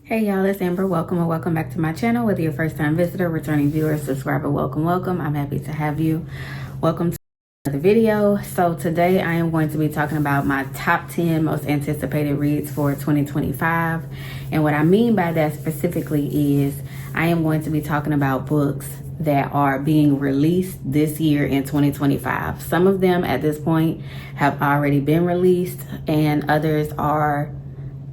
Hey y'all, it's Amber. Welcome and welcome back to my channel. Whether you're a first time visitor, returning viewer, subscriber, welcome. I'm happy to have you. Welcome to another video. So today I am going to be talking about my top 10 most anticipated reads for 2025. And what I mean by that specifically is I am going to be talking about books that are being released this year in 2025. Some of them at this point have already been released and others are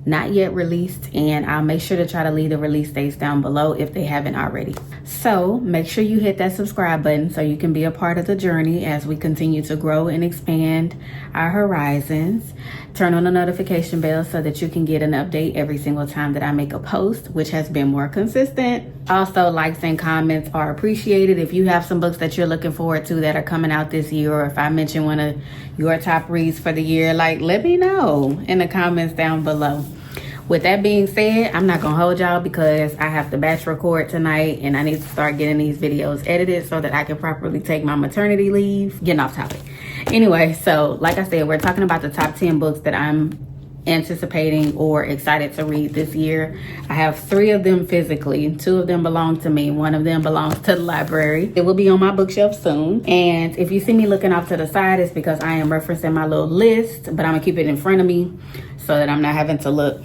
not yet released, and I'll make sure to try to leave the release dates down below if they haven't already. So make sure you hit that subscribe button so you can be a part of the journey as we continue to grow and expand our horizons. Turn on the notification bell so that you can get an update every single time that I make a post, which has been more consistent. Also, likes and comments are appreciated. If you have some books that you're looking forward to that are coming out this year, or if I mention one of your top reads for the year, let me know in the comments down below. With that being said, I'm not gonna hold y'all because I have to batch record tonight and I need to start getting these videos edited so that I can properly take my maternity leave. Getting off topic. Anyway, so like I said, we're talking about the top 10 books that I'm anticipating or excited to read this year. I have 3 of them physically. 2 of them belong to me. 1 of them belongs to the library. It will be on my bookshelf soon. And if you see me looking off to the side, it's because I am referencing my little list, but I'm gonna keep it in front of me so that I'm not having to look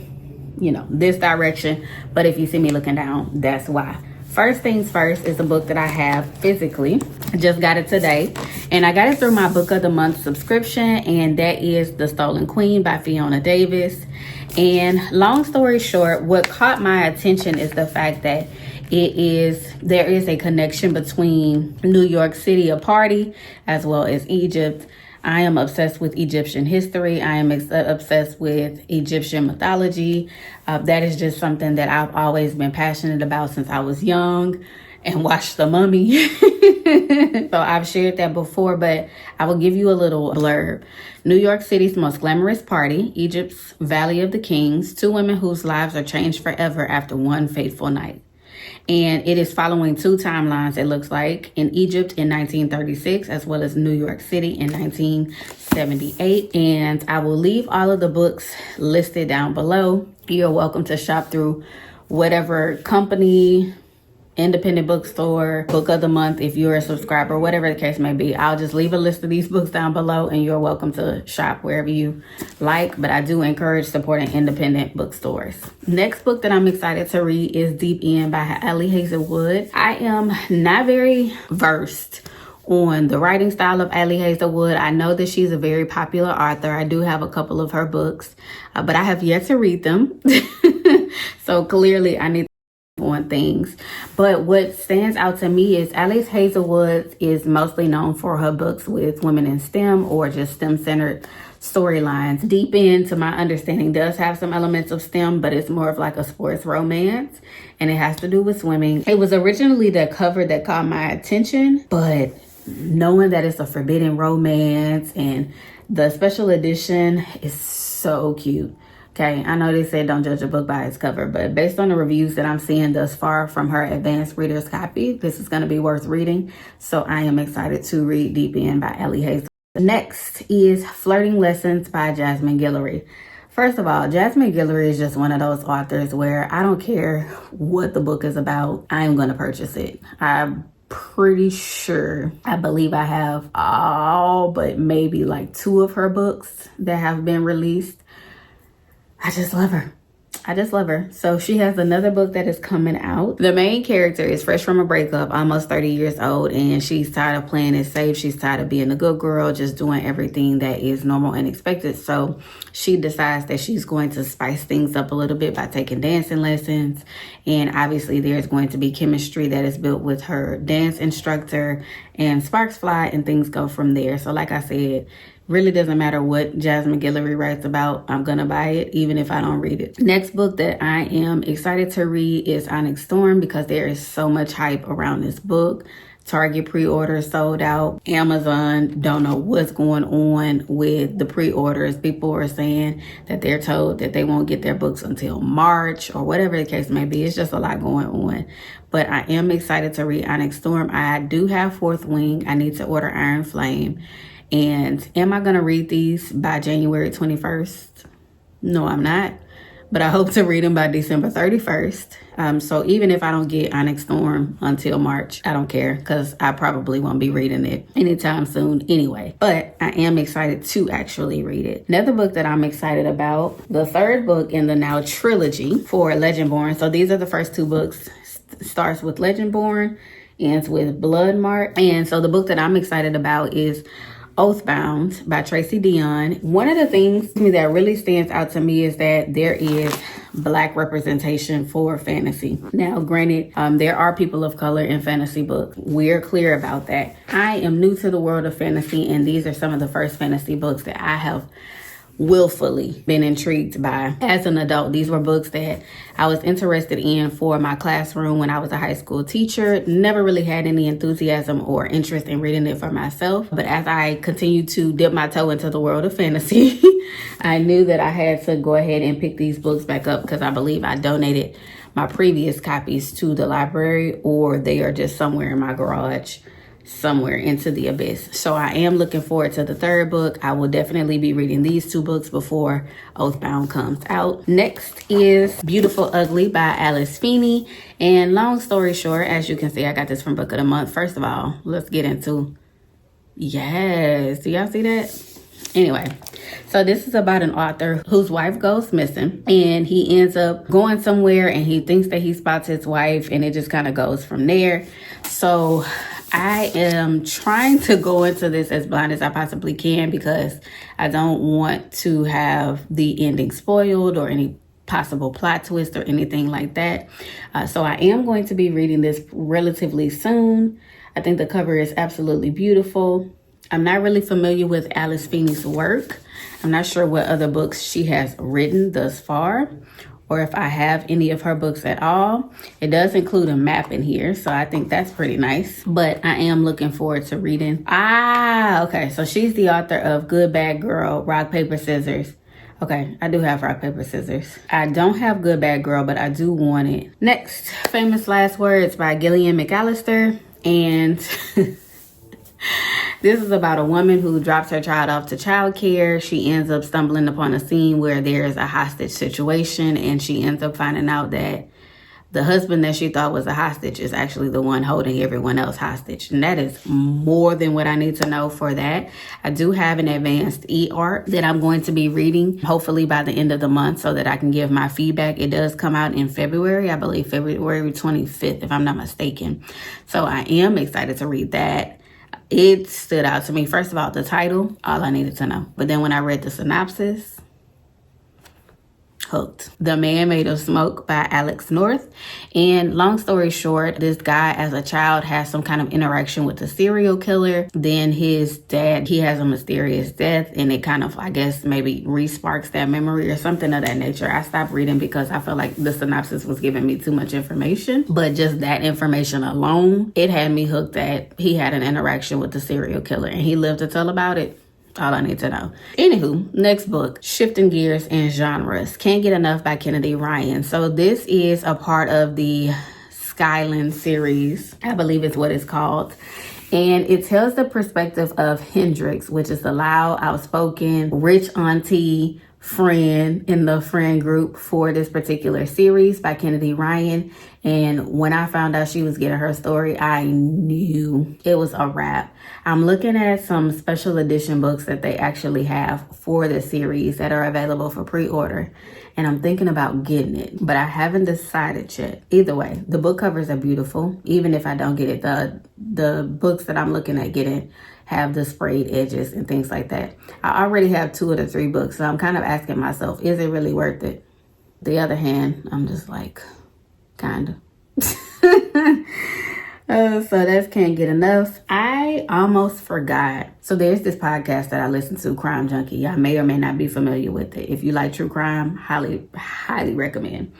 this direction. But if you see me looking down, that's why. First things first is a book that I have physically. I just got it today and I got it through my book of the month subscription, and that is The Stolen Queen by Fiona Davis. And long story short, what caught my attention is the fact that there is a connection between New York City, a party, as well as Egypt. I am obsessed with Egyptian history. I am obsessed with Egyptian mythology. That is just something that I've always been passionate about since I was young and watched The Mummy. So I've shared that before, but I will give you a little blurb. New York City's most glamorous party, Egypt's Valley of the Kings, 2 women whose lives are changed forever after one fateful night. And it is following 2 timelines, it looks like, in Egypt in 1936 as well as New York City in 1978. And I will leave all of the books listed down below. You're welcome to shop through whatever company, independent bookstore, book of the month, if you're a subscriber, whatever the case may be. I'll just leave a list of these books down below and you're welcome to shop wherever you like, but I do encourage supporting independent bookstores. Next book that I'm excited to read is Deep End by Ali Hazelwood. I am not very versed on the writing style of Ali Hazelwood. I know that she's a very popular author. I do have a couple of her books, but I have yet to read them. So clearly I need on things. But what stands out to me is Ali Hazelwood is mostly known for her books with women in STEM or just STEM-centered storylines. Deep End, to my understanding, does have some elements of STEM, but it's more of like a sports romance, and it has to do with swimming. It was originally the cover that caught my attention, but knowing that it's a forbidden romance and the special edition is so cute. Okay, I know they said don't judge a book by its cover, but based on the reviews that I'm seeing thus far from her advanced reader's copy, this is going to be worth reading. So I am excited to read Deep End by Ali Hazelwood. Next is Flirting Lessons by Jasmine Guillory. First of all, Jasmine Guillory is just one of those authors where I don't care what the book is about, I am going to purchase it. I'm pretty sure, I believe I have all but maybe like 2 of her books that have been released. I just love her. I just love her. So she has another book that is coming out. The main character is fresh from a breakup, almost 30 years old, and she's tired of playing it safe. She's tired of being a good girl, just doing everything that is normal and expected. So she decides that she's going to spice things up a little bit by taking dancing lessons. And obviously there's going to be chemistry that is built with her dance instructor, and sparks fly and things go from there. So like I said, really doesn't matter what Jasmine Guillory writes about, I'm gonna buy it even if I don't read it. Next book that I am excited to read is Onyx Storm because there is so much hype around this book. Target pre-orders sold out. Amazon don't know what's going on with the pre-orders. People are saying that they're told that they won't get their books until March or whatever the case may be. It's just a lot going on. But I am excited to read Onyx Storm. I do have Fourth Wing. I need to order Iron Flame. And am I going to read these by January 21st? No, I'm not. but I hope to read them by December 31st. So even if I don't get Onyx Storm until March, I don't care, because I probably won't be reading it anytime soon anyway. But I am excited to actually read it. Another book that I'm excited about, the third book in the now trilogy for Legendborn. So these are the first two books. Starts with Legendborn, ends with Bloodmark. And so the book that I'm excited about is Oathbound by Tracy Deonn. One of the things that really stands out to me is that there is Black representation for fantasy. Now, granted, there are people of color in fantasy books. We're clear about that. I am new to the world of fantasy, and these are some of the first fantasy books that I have willfully been intrigued by as an adult. These were books that I was interested in for my classroom when I was a high school teacher. Never really had any enthusiasm or interest in reading it for myself. But as I continued to dip my toe into the world of fantasy, I knew that I had to go ahead and pick these books back up, because I believe I donated my previous copies to the library, or they are just somewhere in my garage, somewhere into the abyss. So I am looking forward to the third book. I will definitely be reading these two books before Oathbound comes out. Next is Beautiful Ugly by Alice Feeney. And long story short, as you can see, I got this from Book of the Month. First of all, let's get into, yes, do y'all see that? Anyway, so this is about an author whose wife goes missing, and he ends up going somewhere, and he thinks that he spots his wife, and it just kind of goes from there. So I am trying to go into this as blind as I possibly can, because I don't want to have the ending spoiled or any possible plot twist or anything like that. So I am going to be reading this relatively soon. I think the cover is absolutely beautiful. I'm not really familiar with Alice Feeney's work. I'm not sure what other books she has written thus far, or if I have any of her books at all. It does include a map in here, so I think that's pretty nice. But I am looking forward to reading. Okay, so she's the author of Good Bad Girl, Rock, Paper, Scissors. Okay, I do have Rock, Paper, Scissors. I don't have Good Bad Girl, but I do want it. Next, Famous Last Words by Gillian McAllister. And this is about a woman who drops her child off to childcare. She ends up stumbling upon a scene where there's a hostage situation, and she ends up finding out that the husband that she thought was a hostage is actually the one holding everyone else hostage. And that is more than what I need to know for that. I do have an advanced e-art that I'm going to be reading, hopefully by the end of the month, so that I can give my feedback. It does come out in February, I believe February 25th, if I'm not mistaken. So I am excited to read that. It stood out to me. First of all, the title, all I needed to know. But then when I read the synopsis, hooked. The Man Made of Smoke by Alex North. And long story short, this guy as a child has some kind of interaction with a serial killer. Then his dad, he has a mysterious death, and it kind of, I guess, maybe re-sparks that memory or something of that nature. I stopped reading because I felt like the synopsis was giving me too much information. But just that information alone, it had me hooked that he had an interaction with the serial killer and he lived to tell about it. All I need to know. Anywho, next book, Shifting Gears and Genres, Can't Get Enough by Kennedy Ryan. So this is a part of the Skyland series, I believe is what it's called. And it tells the perspective of Hendrix, which is the loud, outspoken, rich auntie friend in the friend group for this particular series by Kennedy Ryan. And when I found out she was getting her story, I knew it was a wrap. I'm looking at some special edition books that they actually have for the series that are available for pre-order. And I'm thinking about getting it, but I haven't decided yet. Either way, the book covers are beautiful. Even if I don't get it, the books that I'm looking at getting have the sprayed edges and things like that. I already have 2 of the 3 books, so I'm kind of asking myself, is it really worth it? The other hand, I'm just like, kind of. So that's Can't Get Enough. I almost forgot. So there's this podcast that I listen to, Crime Junkie. I may or may not be familiar with it. If you like true crime, highly recommend.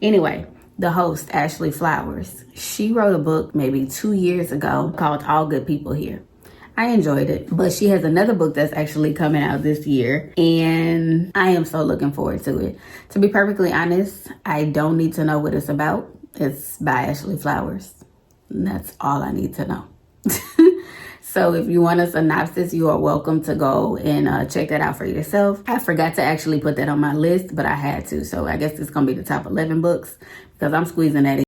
Anyway, the host, Ashley Flowers, she wrote a book maybe 2 years ago called All Good People Here. I enjoyed it, but she has another book that's actually coming out this year, and I am so looking forward to it. To be perfectly honest, I don't need to know what it's about. It's by Ashley Flowers, and that's all I need to know. So if you want a synopsis, you are welcome to go and check that out for yourself. I forgot to actually put that on my list, but I had to. So I guess it's going to be the top 11 books because I'm squeezing that in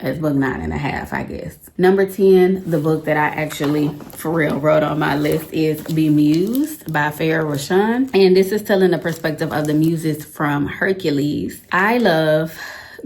as book 9.5, I guess. Number 10, the book that I actually, for real, wrote on my list is Bemused by Farah Rashan. And this is telling the perspective of the muses from Hercules. I love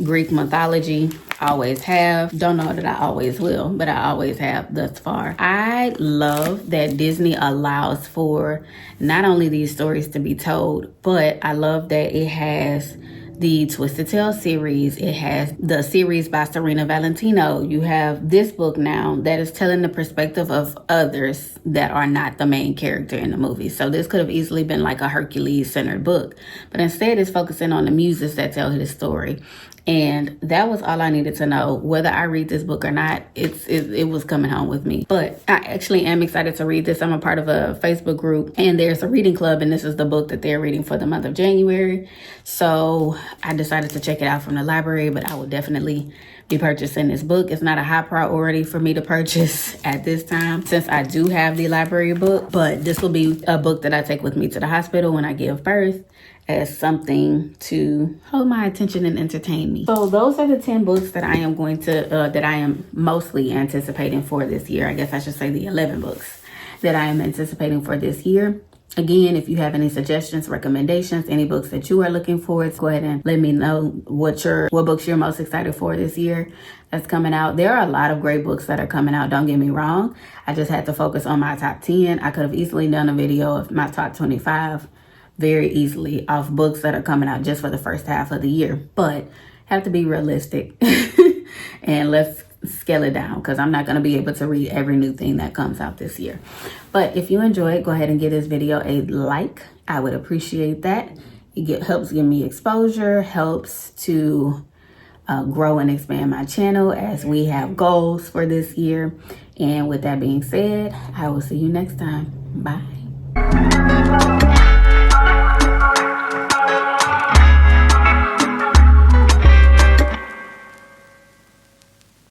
Greek mythology. Always have. Don't know that I always will, but I always have thus far. I love that Disney allows for not only these stories to be told, but I love that it has the Twisted Tale series. It has the series by Serena Valentino. You have this book now that is telling the perspective of others that are not the main character in the movie. So this could have easily been like a Hercules-centered book, but instead it's focusing on the muses that tell his story. And that was all I needed to know. Whether I read this book or not, it was coming home with me. But I actually am excited to read this. I'm a part of a Facebook group and there's a reading club, and this is the book that they're reading for the month of January. So I decided to check it out from the library, but I will definitely be purchasing this book. It's not a high priority for me to purchase at this time since I do have the library book, but this will be a book that I take with me to the hospital when I give birth, as something to hold my attention and entertain me. So those are the 10 books that I am going to, that I am mostly anticipating for this year. I guess I should say the 11 books that I am anticipating for this year. Again, if you have any suggestions, recommendations, any books that you are looking for, go ahead and let me know what books you're most excited for this year that's coming out. There are a lot of great books that are coming out. Don't get me wrong. I just had to focus on my top 10. I could have easily done a video of my top 25 very easily off books that are coming out just for the first half of the year, but have to be realistic and let's scale it down because I'm not going to be able to read every new thing that comes out this year. But if you enjoy it, go ahead and give this video a like. I would appreciate that. Helps give me exposure, helps to grow and expand my channel as we have goals for this year. And with that being said, I will see you next time. Bye.